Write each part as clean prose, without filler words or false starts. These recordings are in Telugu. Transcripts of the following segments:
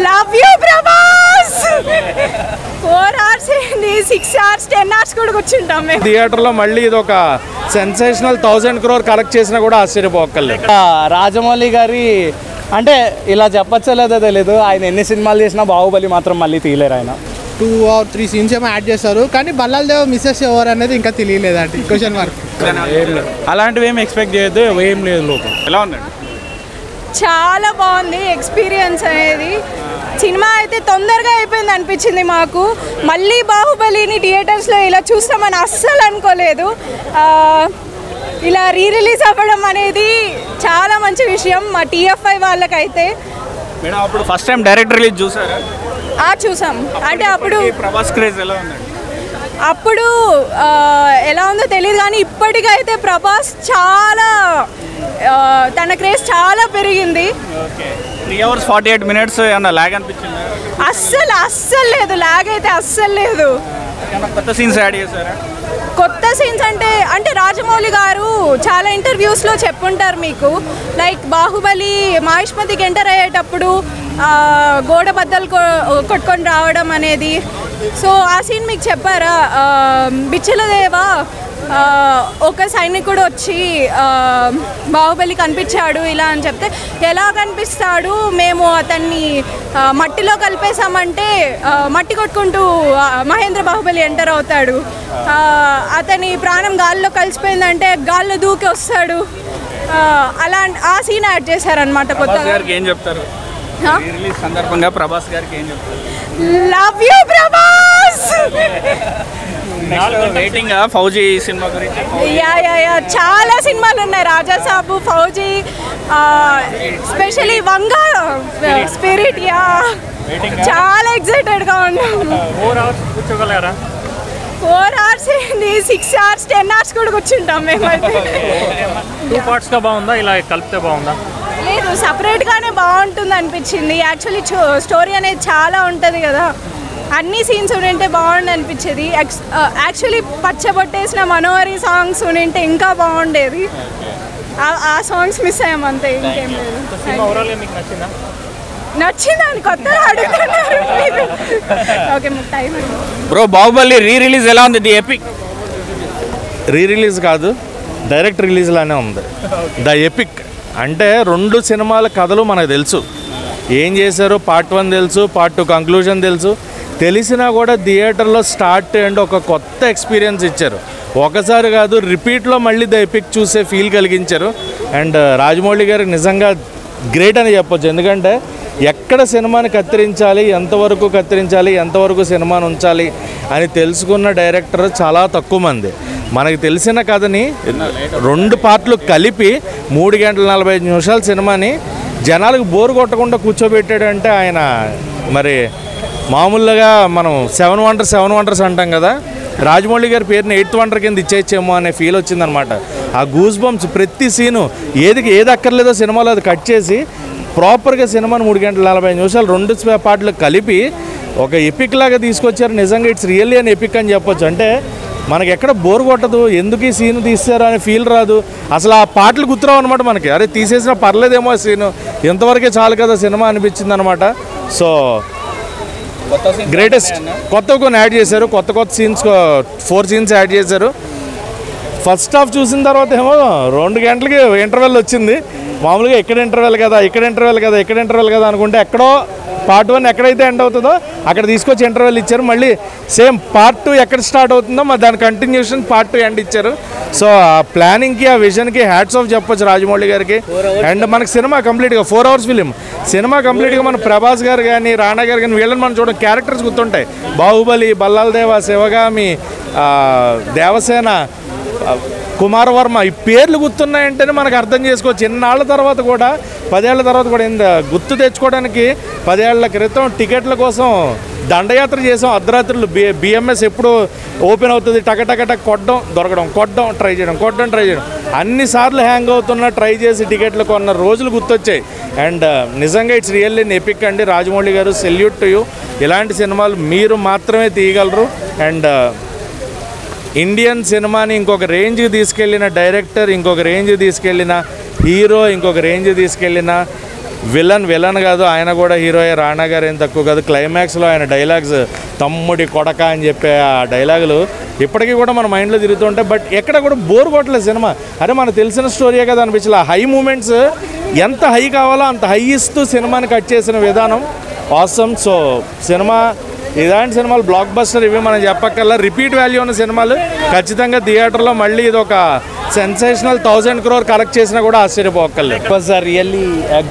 Love you Prabhas. 4 hours ఏంది, 6 hours 10 hours కూడా కూర్చుంటాం మేము థియేటర్లో. మళ్ళీ ఇది ఒక సెన్సేషనల్ 1000 crore కలెక్ట్ చేసినా కూడా ఆశ్చర్యపోక్కర్లేదు. రాజమౌళి గారి అంటే ఇలా చెప్పచ్చో లేదో తెలీదు, ఆయన ఎన్ని సినిమాలు చేసినా బాహుబలి మాత్రం మళ్ళీ తీయలేరు. ఆయన 2 or 3 scenes ఏమో యాడ్ చేస్తారు, కానీ బల్లాల్ దేవ్ మిస్సెస్ ఎవరు అనేది ఇంకా తెలియలేదండి. Question mark. అలాంటివి ఏమి ఎక్స్పెక్ట్ చేయొద్దు, ఏం లేదు లోపల. ఎలా ఉందండి? చాలా బాగుంది ఎక్స్పీరియన్స్ అనేది. సినిమా అయితే తొందరగా అయిపోయింది అనిపించింది మాకు. మళ్ళీ బాహుబలిని థియేటర్స్లో ఇలా చూస్తామని అస్సలు అనుకోలేదు. ఇలా రిలీజ్ అవ్వడం అనేది చాలా మంచి విషయం మా TFI వాళ్ళకైతే. మేడం అప్పుడు ఫస్ట్ టైం డైరెక్ట్ రిలీజ్ చూసారా? చూసాం. అంటే అప్పుడు ప్రభాస్ క్రేజ్ ఎలా ఉందండి? అప్పుడు ఎలా ఉందో తెలియదు, కానీ ఇప్పటికైతే ప్రభాస్ చాలా తన క్రేజ్ చాలా పెరిగింది. 3 hours 48 minutes ఏమన్నా లాగ్ అనిపించిందా? అస్సలు లేదు, లాగ్ అయితే అస్సలు లేదు. కొత్త సీన్స్ యాడ్ చేశారా? కొత్త సీన్స్ అంటే రాజమౌళి గారు చాలా ఇంటర్వ్యూస్లో చెప్పుంటారు మీకు. లైక్ బాహుబలి మహిష్మతికి ఎంటర్ అయ్యేటప్పుడు గోడ బద్దలు కొట్టుకొని రావడం అనేది. సో ఆ సీన్ మీకు చెప్పారా? బిచ్చలదేవా ఒక సైనికుడు వచ్చి బాహుబలి కనిపించాడు ఇలా అని చెప్తే, ఎలా కనిపిస్తాడు, మేము అతన్ని మట్టిలో కలిపేశామంటే మట్టి కొట్టుకుంటూ మహేంద్ర బాహుబలి ఎంటర్ అవుతాడు. అతని ప్రాణం గాల్లో కలిసిపోయిందంటే గాల్లో దూకి వస్తాడు. అలా ఆ సీన్ యాడ్ చేశారనమాట కొత్తగా. ఏం చెప్తారు సందర్భంగా? ప్రభాస్ గారికి ఏం చెప్తారు? Love you Prabhas. Waiting fauji cinema గురించి. యా చాలా సినిమాలు ఉన్నాయి. రాజా సాబు, ఫౌజీ, స్పెషలీ వంగా, స్పిరిట్. చాలా ఎక్సైటెడ్గా ఉన్నాము. 4 hours కూర్చోగలరా? 4 hours ఏంది, 6 hours 10 hours కూడా కూర్చుంటాం మేమైతే. 2 partsగా బాగుందా, ఇలా కలిపితే బాగుందా? లేదు, సపరేట్గానే బాగుంటుంది అనిపించింది. యాక్చువల్లీ స్టోరీ అనేది చాలా ఉంటుంది కదా, అన్ని సీన్స్ ఉంటే బాగుండు అనిపించేది. యాక్చువల్లీ పచ్చబొట్టేసిన మనోహరి సాంగ్స్ ఉంటే ఇంకా బాగుండేది. ఆ సాంగ్స్ మిస్ అయ్యాం అంతే, ఇంకేం లేదు. నచ్చిందని కొత్తగా అడుగుతున్నారు. Okay, time bro. Baahubali release ఎలా ఉంది? ది ఎపిక్ రిలీజ్ కాదు, డైరెక్ట్ రిలీజ్ లానే ఉంది. ద ఎపిక్ అంటే 2 సినిమాల కథలు మనకు తెలుసు, ఏం చేశారు. పార్ట్ 1 తెలుసు, పార్ట్ 2 కంక్లూజన్ తెలుసు. తెలిసినా కూడా థియేటర్లో స్టార్ట్ అండ్ ఒక కొత్త ఎక్స్పీరియన్స్ ఇచ్చారు. ఒకసారి కాదు, రిపీట్లో మళ్ళీ ద ఎపిక్ చూసే ఫీల్ కలిగించారు. అండ్ రాజమౌళి గారికి నిజంగా గ్రేట్ అని చెప్పొచ్చు. ఎందుకంటే ఎక్కడ సినిమాని కత్తిరించాలి, ఎంతవరకు కత్తిరించాలి, ఎంతవరకు సినిమాని ఉంచాలి అని తెలుసుకున్న డైరెక్టర్ చాలా తక్కువ మంది. మనకి తెలిసిన కథని 2 పార్ట్లు కలిపి 3 గంటల 45 నిమిషాల సినిమాని జనాలకు బోరు కొట్టకుండా కూర్చోబెట్టాడంటే ఆయన మరి మామూలుగా మనం 7 వండర్స్ అంటాం కదా, రాజమౌళి గారి పేరుని 8th వండర్ కింద ఇచ్చేయచ్చేమో అనే ఫీల్ వచ్చిందనమాట. ఆ గూస్ బంప్స్ ప్రతి సీను ఏది అక్కర్లేదో సినిమాలో అది కట్ చేసి ప్రాపర్గా సినిమాని 3 గంటల 45 నిమిషాలు 2 పార్ట్లు కలిపి ఒక ఎపిక్ లాగా తీసుకొచ్చారు. నిజంగా ఇట్స్ రియల్లీ అని ఎపిక్ అని చెప్పొచ్చు. అంటే మనకి ఎక్కడ బోర్ కొట్టదు, ఎందుకు ఈ సీన్ తీస్తారు అనే ఫీల్ రాదు. అసలు ఆ పాటలు గుర్తురావు అనమాట మనకి. అరే తీసేసినా పర్లేదేమో ఆ సీను, ఎంతవరకే చాలు కదా సినిమా అనిపించింది అనమాట. So greatest. కొత్త కొన్ని యాడ్ చేశారు, కొత్త సీన్స్ 4 సీన్స్ యాడ్ చేశారు. ఫస్ట్ హాఫ్ చూసిన తర్వాత ఏమో 2 గంటలకి ఇంటర్వెల్ వచ్చింది. మామూలుగా ఇక్కడ ఇంటర్వెల్ కదా అనుకుంటే ఎక్కడో పార్ట్ 1 ఎక్కడైతే ఎండ్ అవుతుందో అక్కడ తీసుకొచ్చి ఇంటర్వెల్ ఇచ్చారు. మళ్ళీ సేమ్ పార్ట్ 2 ఎక్కడ స్టార్ట్ అవుతుందో దాని కంటిన్యూషన్ పార్ట్ 2 ఎండ్ ఇచ్చారు. సో ఆ ప్లానింగ్కి, ఆ విజన్కి హ్యాట్స్ ఆఫ్ చెప్పొచ్చు రాజమౌళి గారికి. అండ్ మనకి సినిమా కంప్లీట్గా 4 hours ఫిలిం, సినిమా కంప్లీట్గా మన ప్రభాస్ గారు కానీ రాణా గారు కానీ వీళ్ళని మనం చూడడం క్యారెక్టర్స్ గుర్తుంటాయి. బాహుబలి, బల్లాల్ దేవ, శివగామి, దేవసేన, కుమారవర్మ, ఈ పేర్లు గుర్తున్నాయంటేనే మనకు అర్థం చేసుకోవచ్చు. ఎన్నాళ్ళ తర్వాత కూడా, 10 ఏళ్ల తర్వాత కూడా గుర్తు తెచ్చుకోవడానికి 10 ఏళ్ల క్రితం టికెట్ల కోసం దండయాత్ర చేసాం. అర్ధరాత్రులు BMS ఎప్పుడు ఓపెన్ అవుతుంది, టక కొట్టడం దొరకడం, ట్రై చేయడం అన్నిసార్లు హ్యాంగ్ అవుతున్నా ట్రై చేసి టికెట్లు కొన్న రోజులు గుర్తొచ్చాయి. అండ్ నిజంగా ఇట్స్ రియల్లీ ఎపిక్ అండి. రాజమౌళి గారు, సెల్యూట్ టు యూ. ఇలాంటి సినిమాలు మీరు మాత్రమే తీయగలరు. అండ్ ఇండియన్ సినిమాని ఇంకొక రేంజ్కి తీసుకెళ్ళిన డైరెక్టర్, ఇంకొక రేంజ్కి తీసుకెళ్ళిన హీరో, ఇంకొక రేంజ్కి తీసుకెళ్ళిన విలన్ కాదు, ఆయన కూడా హీరోయే. రాణా గారు ఏం తక్కువ కాదు. క్లైమాక్స్లో ఆయన డైలాగ్స్ తమ్ముడి కొడక అని చెప్పే ఆ డైలాగులు ఇప్పటికీ కూడా మన మైండ్లో తిరుగుతుంటాయి. బట్ ఎక్కడ కూడా బోర్ కొట్టలేదు సినిమా. అరే మనకు తెలిసిన స్టోరీయే కదా అనిపించలే. హై మూమెంట్స్ ఎంత హై కావాలో అంత హై ఇస్తూ సినిమాని కట్ చేసిన విధానం ఆసమ్. సో సినిమా ఇలాంటి సినిమాలు బ్లాక్ బస్టర్ ఇవి మనం చెప్పక్కర్లా. రిపీట్ వాల్యూ ఉన్న సినిమాలు ఖచ్చితంగా థియేటర్లో మళ్ళీ ఇది ఒక సెన్సేషనల్ 1000 crore కలెక్ట్ చేసినా కూడా ఆశ్చర్యపోక్కర్లేదు. It was really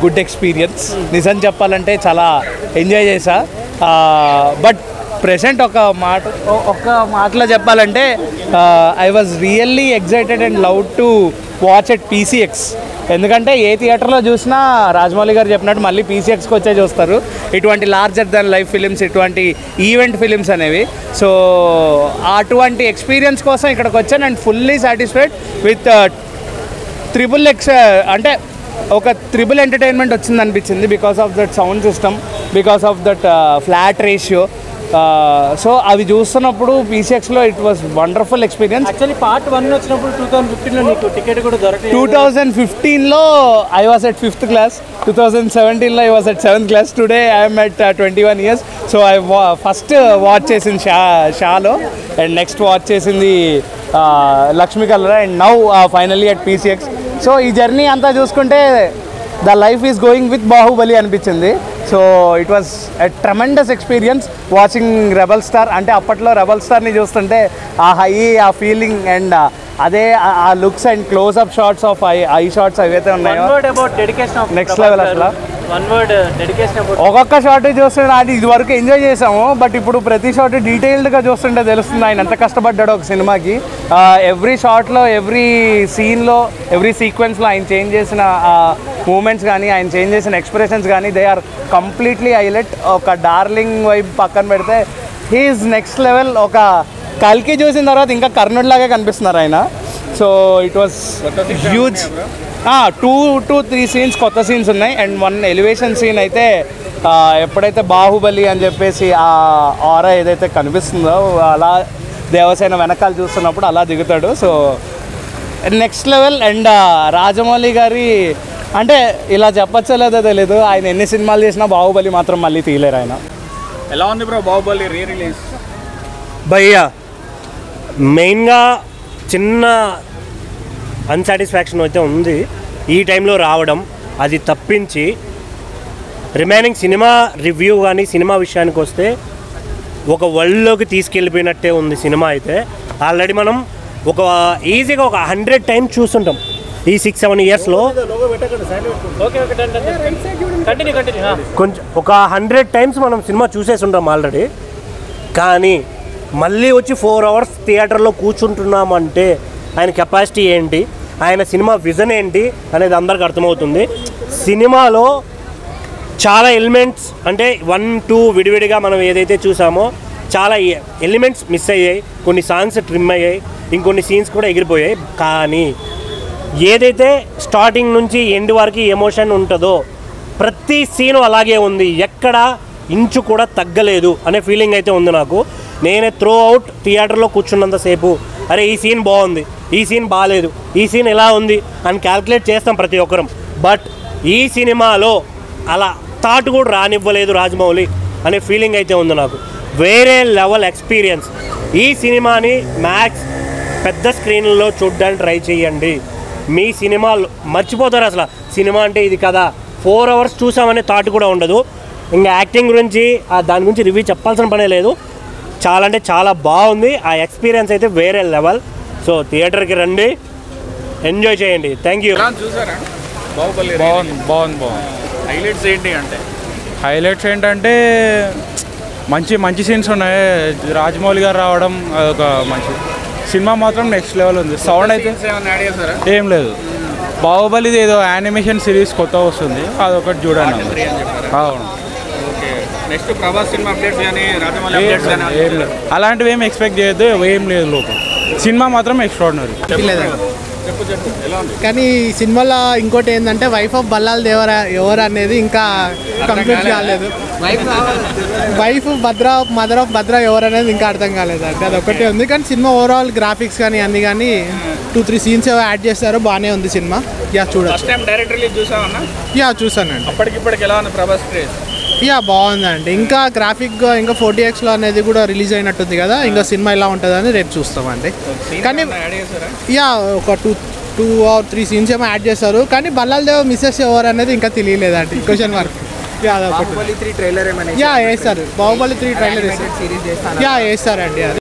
good experience. నిజం చెప్పాలంటే చాలా ఎంజాయ్ చేశా. బట్ ప్రెసెంట్ ఒక మాటలో చెప్పాలంటే I was really excited and love to watch at PCX. ఎందుకంటే ఏ థియేటర్లో చూసినా రాజమౌళి గారు చెప్పినట్టు మళ్ళీ PCXకి వచ్చే చూస్తారు. ఇటువంటి లార్జర్ దాన్ లైఫ్ ఫిలిమ్స్, ఇటువంటి ఈవెంట్ ఫిలిమ్స్ అనేవి. సో అటువంటి ఎక్స్పీరియన్స్ కోసం ఇక్కడికి వచ్చాను and fully satisfied with XXX. అంటే ఒక త్రిబుల్ ఎంటర్టైన్మెంట్ వచ్చింది అనిపించింది because of that sound system, because of that flat ratio. So అవి చూస్తున్నప్పుడు PCXలో it was wonderful experience. Actually part 1 వచ్చినప్పుడు 2015లో నీకు టికెట్ కూడా దొరకలేదు. 2015లో I was at 5th class, 2017లో I was at 7th class. Today I'm at 21 years. So I first watch చేసింది షాలో అండ్ నెక్స్ట్ వాచ్ చేసింది Lakshmi colour and now finally at PCX. So ఈ జర్నీ అంతా చూసుకుంటే the life is going with Baahubali అనిపించింది. So it was a tremendous experience watching rebel star. అంటే అప్పట్లో రెబల్ స్టార్ని చూస్తుంటే ఆ హై, ఆ ఫీలింగ్ అండ్ అదే ఆ looks and close up shots of eye shots ఏవైతే ఉన్నాయో నెక్స్ట్ లెవెల్. అసలు ఒక్కొక్క షాట్ చూస్తుంటే అది ఇది వరకు ఎంజాయ్ చేసాము, బట్ ఇప్పుడు ప్రతి షాట్ డీటెయిల్డ్గా చూస్తుంటే తెలుస్తుంది ఆయన ఎంత కష్టపడ్డాడు ఒక సినిమాకి. ఎవ్రీ షాట్లో, ఎవ్రీ సీన్లో, ఎవ్రీ సీక్వెన్స్లో ఆయన చేంజ్ చేసిన మూమెంట్స్ కానీ, ఆయన చేంజ్ చేసిన ఎక్స్ప్రెషన్స్ కానీ దే ఆర్ కంప్లీట్లీ హైలైట్. ఒక డార్లింగ్ వైబ్ పక్కన పెడితే హీఈస్ నెక్స్ట్ లెవెల్. ఒక కల్కి చూసిన తర్వాత ఇంకా కర్ణుడిలాగే కనిపిస్తున్నారు ఆయన. So it was huge. 2 to 3 scenes కొత్త సీన్స్ ఉన్నాయి అండ్ 1 ఎలివేషన్ సీన్ అయితే ఎప్పుడైతే బాహుబలి అని చెప్పేసి ఆ ఆరా ఏదైతే కనిపిస్తుందో అలా దేవసేన వెనకాల చూస్తున్నప్పుడు అలా దిగుతాడు. So next level. And Rajamouli గారి అంటే ఇలా చెప్పచ్చో లేదో తెలీదు, ఆయన ఎన్ని సినిమాలు చేసినా బాహుబలి మాత్రం మళ్ళీ తీయలేరు ఆయన. ఎలా ఉంది బ్రో బాహుబలి రీ రిలీజ్? భయ్యా మెయిన్గా చిన్న అన్సాటిస్ఫాక్షన్ అయితే ఉంది ఈ టైంలో రావడం. అది తప్పించి రిమైనింగ్ సినిమా రివ్యూ కానీ సినిమా విషయానికి వస్తే ఒక వరల్డ్లోకి తీసుకెళ్ళిపోయినట్టే ఉంది సినిమా అయితే. ఆల్రెడీ మనం ఒక ఈజీగా ఒక 100 times చూస్తుంటాం ఈ 6-7 yearsలో. కొంచెం ఒక 100 times మనం సినిమా చూసేసి ఉంటాం ఆల్రెడీ. కానీ మళ్ళీ వచ్చి 4 hours థియేటర్లో కూర్చుంటున్నామంటే ఆయన కెపాసిటీ ఏంటి, ఆయన సినిమా విజన్ ఏంటి అనేది అందరికి అర్థమవుతుంది. సినిమాలో చాలా ఎలిమెంట్స్ అంటే 1, 2 విడివిడిగా మనం ఏదైతే చూసామో చాలా ఎలిమెంట్స్ మిస్ అయ్యాయి. కొన్ని సాంగ్స్ ట్రిమ్ అయ్యాయి, ఇంకొన్ని సీన్స్ కూడా ఎగిరిపోయాయి. కానీ ఏదైతే స్టార్టింగ్ నుంచి ఎండ్ వరకు ఎమోషన్ ఉంటుందో ప్రతి సీను అలాగే ఉంది, ఎక్కడ ఇంచు కూడా తగ్గలేదు అనే ఫీలింగ్ అయితే ఉంది నాకు. నేనే త్రూ అవుట్ థియేటర్లో కూర్చున్నంతసేపు అరే ఈ సీన్ బాగుంది, ఈ సీన్ బాగాలేదు, ఈ సీన్ ఎలా ఉంది అని క్యాల్కులేట్ చేస్తాం ప్రతి ఒక్కరం. బట్ ఈ సినిమాలో అలా థాట్ కూడా రానివ్వలేదు రాజమౌళి అనే ఫీలింగ్ అయితే ఉంది నాకు. వేరే లెవెల్ ఎక్స్పీరియన్స్. ఈ సినిమాని మ్యాక్స్ పెద్ద స్క్రీన్లో చూడడానికి ట్రై చేయండి. మీ సినిమాలు మర్చిపోతారు అసలు సినిమా అంటే ఇది కదా. 4 hours చూసామనే థాట్ కూడా ఉండదు. ఇంకా యాక్టింగ్ గురించి దాని గురించి రివ్యూ చెప్పాల్సిన పనే లేదు. చాలా అంటే చాలా బాగుంది. ఆ ఎక్స్పీరియన్స్ అయితే వేరే లెవెల్. సో థియేటర్కి రండి, ఎంజాయ్ చేయండి. Thank you. చూసారా బాహుబలి? బాగుంది. హైలైట్స్ ఏంటి అంటే? హైలైట్స్ ఏంటంటే మంచి సీన్స్ ఉన్నాయి. రాజమౌళి గారు రావడం అదొక మంచి సినిమా. మాత్రం నెక్స్ట్ లెవెల్ ఉంది. సౌండ్ అయితే ఏం లేదు. బాహుబలిది ఏదో యానిమేషన్ సిరీస్ కొత్త వస్తుంది, అదొకటి చూడండి. అవును. నెక్స్ట్ ప్రభాస్ సినిమా అప్డేట్స్ కానీ రాజమౌళి అప్డేట్స్ కానీ ఏం లేదు. అలాంటివి ఏం ఎక్స్పెక్ట్ చేయొద్దు. ఏం లేదు లోపల. సినిమా మాత్రం ఎక్స్ట్రాడినరీ. కానీ ఈ సినిమాలో ఇంకోటి ఏంటంటే వైఫ్ ఆఫ్ బల్లాల్ దేవరా ఎవరు అనేది ఇంకా కంప్లీట్ కాలేదు. వైఫ్ మదర్ ఆఫ్ భద్ర ఎవరు అనేది ఇంకా అర్థం కాలేదు అంటే అది ఒకటే ఉంది. కానీ సినిమా ఓవరాల్ గ్రాఫిక్స్ కానీ అన్ని కానీ 2-3 సీన్స్ యాడ్ చేస్తారు, బాగానే ఉంది సినిమా. చూసానండి. బాగుందండి. ఇంకా గ్రాఫిక్గా ఇంకా 40Xలో అనేది కూడా రిలీజ్ అయినట్టుంది కదా, ఇంకా సినిమా ఎలా ఉంటుందని రేపు చూస్తామండి. కానీ ఒక 2-3 సీన్స్ ఏమో యాడ్ చేస్తారు. కానీ బల్లాల్ దేవ్ మిస్సెస్ ఎవరు అనేది ఇంకా తెలియలేదండి, క్వశ్చన్ మార్క్. వేస్తారు. బాహుబలి 3 ట్రైలర్ వేస్తారండి అది.